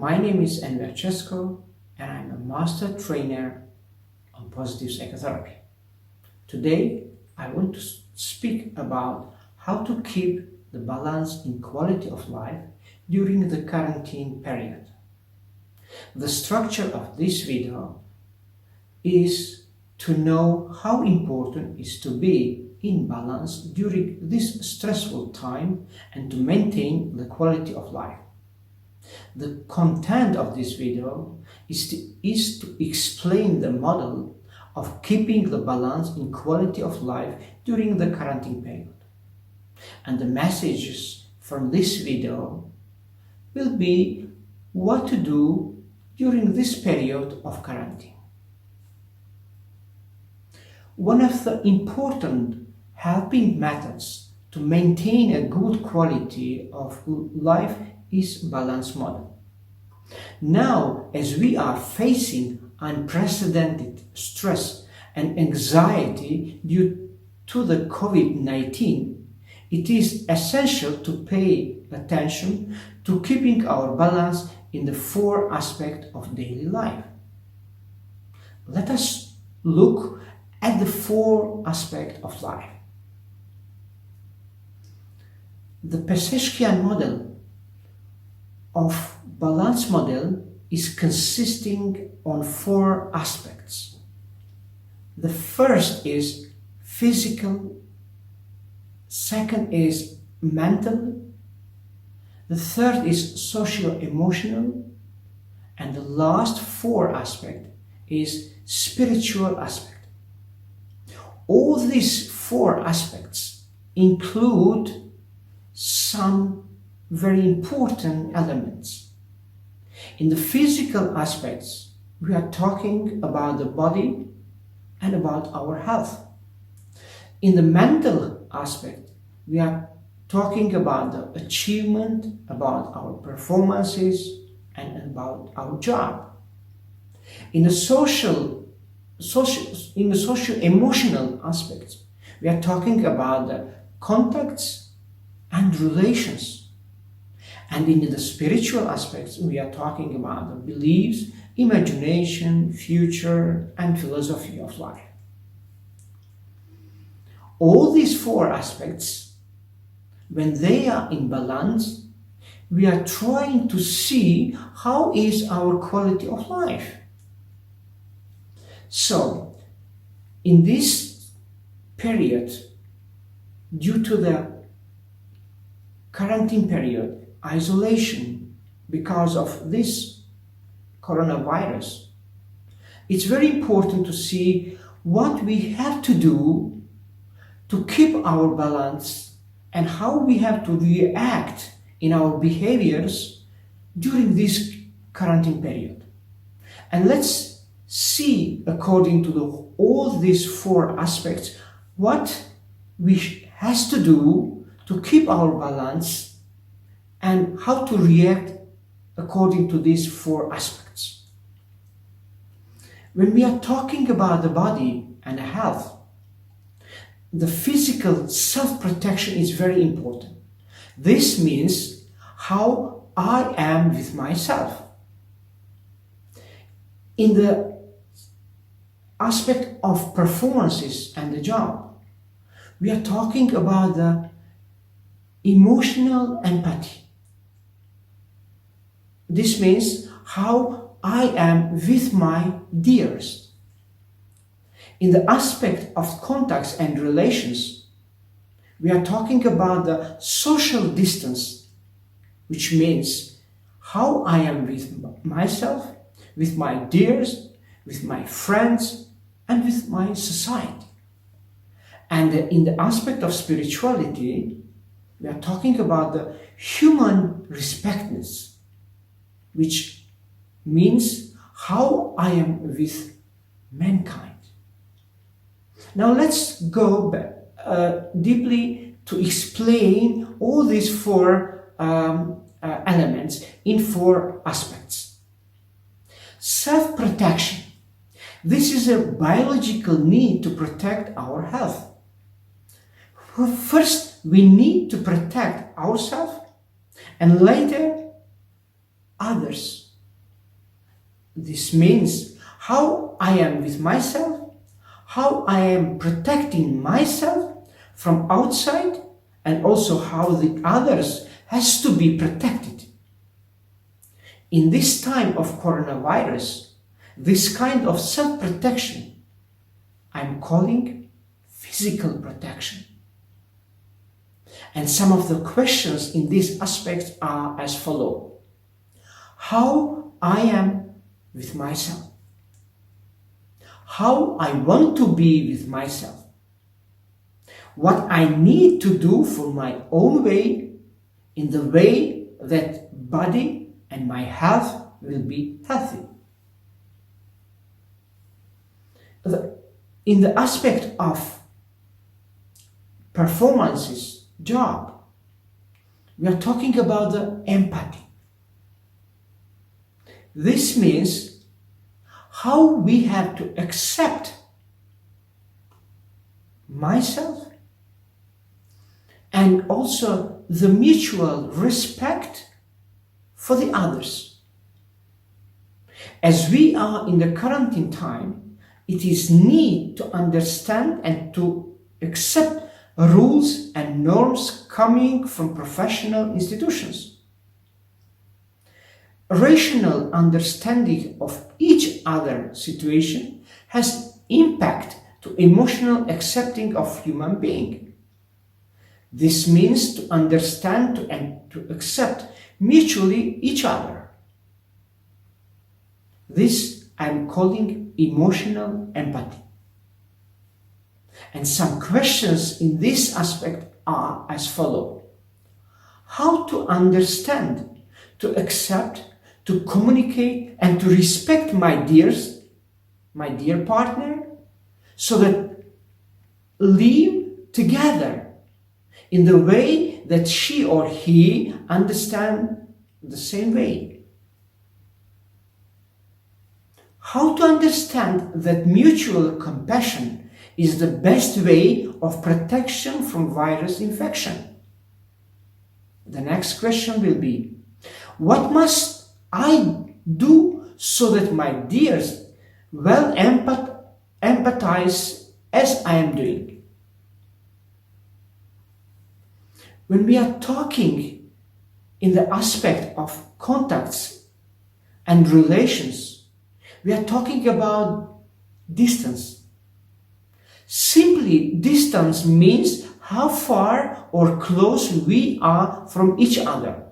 My name is Enver Cesko, and I'm a master trainer on positive psychotherapy. Today, I want to speak about how to keep the balance in quality of life during the quarantine period. The structure of this video is to know how important it is to be in balance during this stressful time and to maintain the quality of life. The content of this video is to explain the model of keeping the balance in quality of life during the quarantine period. And the messages from this video will be what to do during this period of quarantine. One of the important helping methods to maintain a good quality of life is balance model. Now, as we are facing unprecedented stress and anxiety due to the COVID-19, it is essential to pay attention to keeping our balance in the 4 aspects of daily life. Let us look at the 4 aspects of life. The Peseshkian model of balance model is consisting on 4 aspects. The first is physical, second is mental, the third is socio-emotional, and the last 4 aspect is spiritual aspect. All these 4 aspects include some very important elements. In the physical aspects, we are talking about the body and about our health. In the mental aspect, we are talking about the achievement, about our performances, and about our job. In the socio-emotional aspects, we are talking about the contacts and relations. And in the spiritual aspects, we are talking about the beliefs, imagination, future, and philosophy of life. All these 4 aspects, when they are in balance, we are trying to see how is our quality of life. So, in this period, due to the quarantine period, isolation because of this coronavirus, it's very important to see what we have to do to keep our balance and how we have to react in our behaviors during this quarantine period. And let's see, according to all these 4 aspects, what we has to do to keep our balance and how to react according to these 4 aspects. When we are talking about the body and health, the physical self-protection is very important. This means how I am with myself. In the aspect of performances and the job, we are talking about the emotional empathy. This means how I am with my dearest. In the aspect of contacts and relations, we are talking about the social distance, which means how I am with myself, with my dearest, with my friends, and with my society. And in the aspect of spirituality, we are talking about the human respectness, which means how I am with mankind. Now let's go back, deeply to explain all these 4 elements in 4 aspects. Self-protection. This is a biological need to protect our health. First, we need to protect ourselves and later others This means how I am with myself, how I am protecting myself from outside, and also how the others has to be protected. In this time of coronavirus, this kind of self-protection I'm calling physical protection. And some of the questions in these aspects are as follows. How I am with myself. How I want to be with myself. What I need to do for my own way, in the way that body and my health will be healthy. In the aspect of performances, job, we are talking about the empathy. This means how we have to accept myself and also the mutual respect for the others. As we are in the quarantine time, it is need to understand and to accept rules and norms coming from professional institutions. Rational understanding of each other situation has impact to emotional accepting of human being. This means to understand and to accept mutually each other. This I'm calling emotional empathy. And some questions in this aspect are as follows. How to understand, to accept, to communicate and to respect my dear partner, so that live together in the way that she or he understand the same way. How to understand that mutual compassion is the best way of protection from virus infection. The next question will be, what must I do so that my dears will empathize as I am doing? When we are talking in the aspect of contacts and relations, we are talking about distance. Simply, distance means how far or close we are from each other.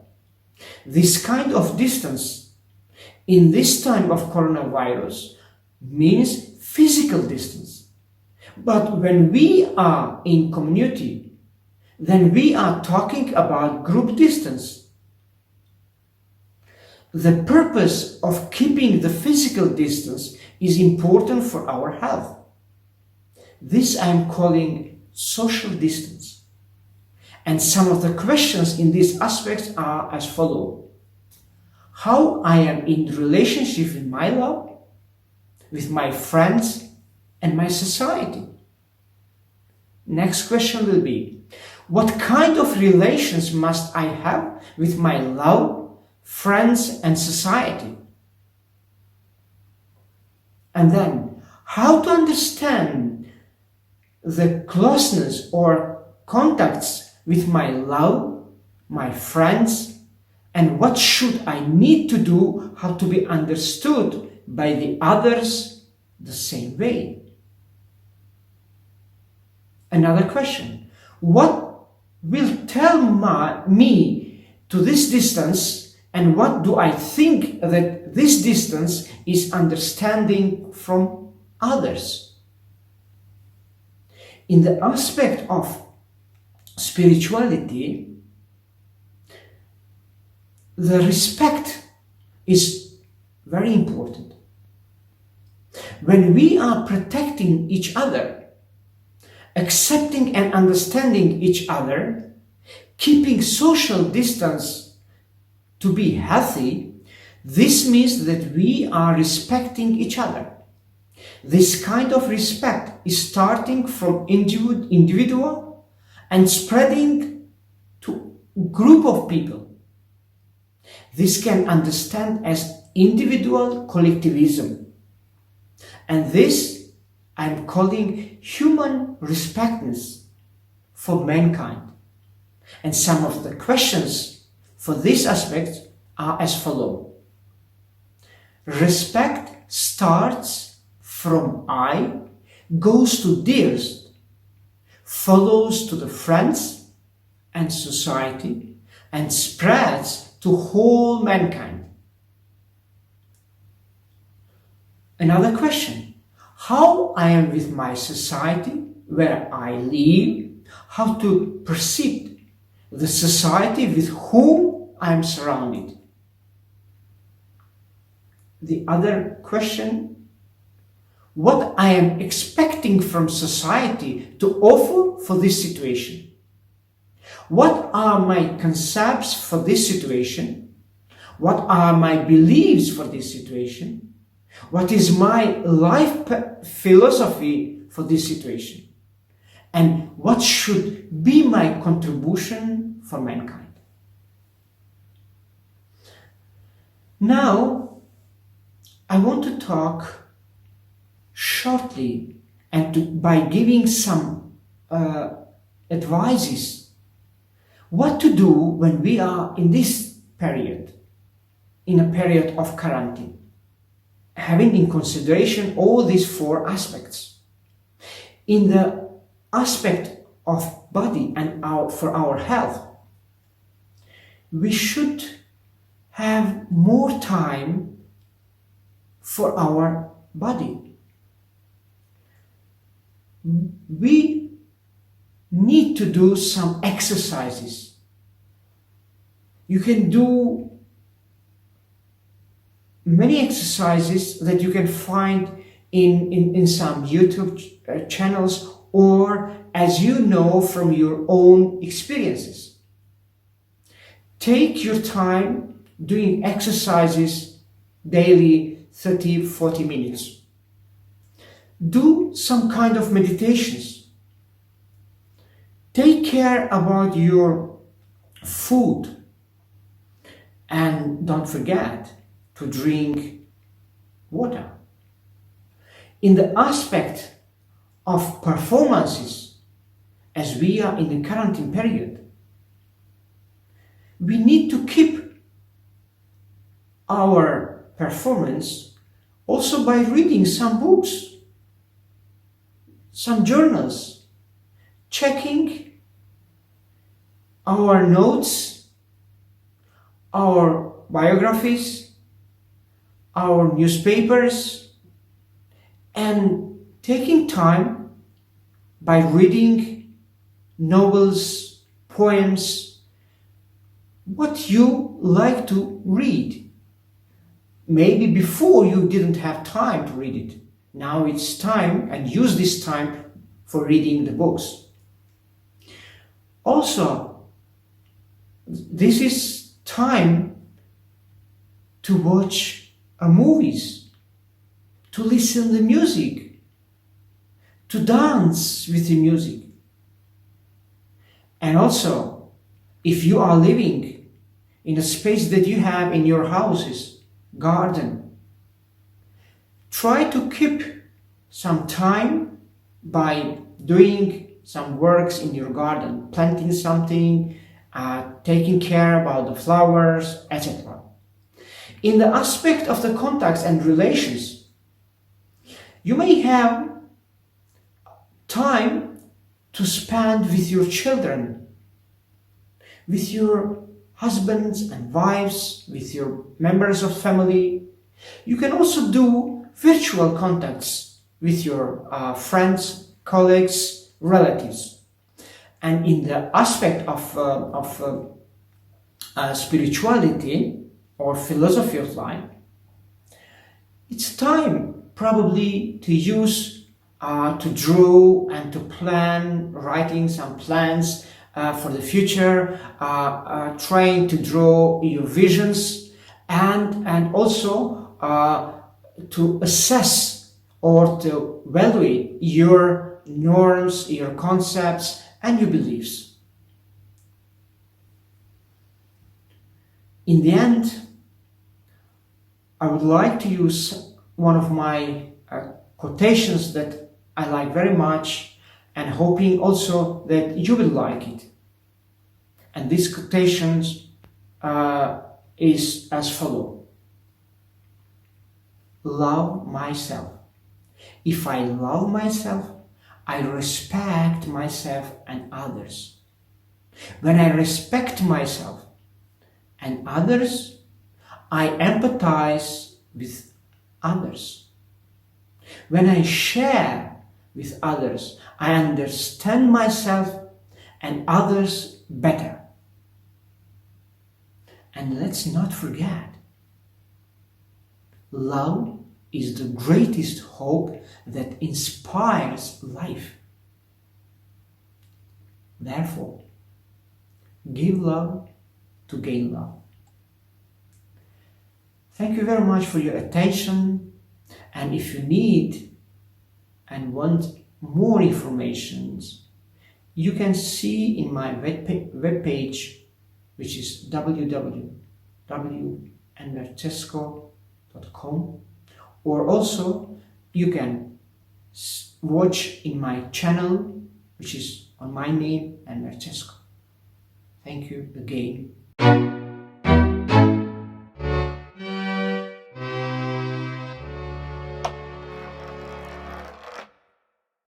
This kind of distance in this time of coronavirus means physical distance. But when we are in community, then we are talking about group distance. The purpose of keeping the physical distance is important for our health. This I am calling social distance. And some of the questions in these aspects are as follows. How I am in relationship with my love, with my friends and my society. Next question will be, what kind of relations must I have with my love, friends and society? And then, how to understand the closeness or contacts with my love, my friends, and what should I need to do, how to be understood by the others the same way. Another question, what will tell me to this distance, and what do I think that this distance is understanding from others? In the aspect of spirituality, the respect is very important. When we are protecting each other, accepting and understanding each other, keeping social distance to be healthy, this means that we are respecting each other. This kind of respect is starting from individual and spreading to group of people. This can understand as individual collectivism. And this I'm calling human respectness for mankind. And some of the questions for this aspect are as follows. Respect starts from I, goes to dearest, follows to the friends and society, and spreads to whole mankind. Another question, how I am with my society, where I live, how to perceive the society with whom I am surrounded. The other question, what I am expecting from society to offer for this situation. What are my concepts for this situation? What are my beliefs for this situation? What is my life philosophy for this situation? And what should be my contribution for mankind? Now, I want to talk shortly and by giving some advices what to do when we are in this period, in a period of quarantine, having in consideration all these four aspects. In the aspect of body and for our health, we should have more time for our body. We need to do some exercises. You can do many exercises that you can find in some YouTube channels, or as you know from your own experiences. Take your time doing exercises daily, 30-40 minutes. Do some kind of meditations. Take care about your food, and don't forget to drink water. In the aspect of performances, as we are in the quarantine period, we need to keep our performance also by reading some books, some journals, checking our notes, our biographies, our newspapers, and taking time by reading novels, poems, what you like to read. Maybe before you didn't have time to read it. Now it's time, and use this time for reading the books. Also, this is time to watch movies, to listen to music, to dance with the music. And also, if you are living in a space that you have in your houses, garden, try to keep some time by doing some works in your garden, planting something, taking care about the flowers, etc. In the aspect of the contacts and relations, you may have time to spend with your children, with your husbands and wives, with your members of family. You can also do virtual contacts with your friends, colleagues, relatives. And in the aspect of spirituality or philosophy of life, it's time probably to use to draw and to plan, writing some plans for the future, trying to draw your visions, and also to assess or to evaluate your norms, your concepts, and your beliefs. In the end, I would like to use one of my quotations that I like very much, and hoping also that you will like it. And this quotations is as follows: love myself. If I love myself, I respect myself and others. When I respect myself and others, I empathize with others. When I share with others, I understand myself and others better. And let's not forget, love is the greatest hope that inspires life. Therefore, give love to gain love. Thank you very much for your attention, and if you need and want more information, you can see in my webpage, which is www.envercesco.com, or also you can watch in my channel, which is on my name, Enver Cesco. Thank you again.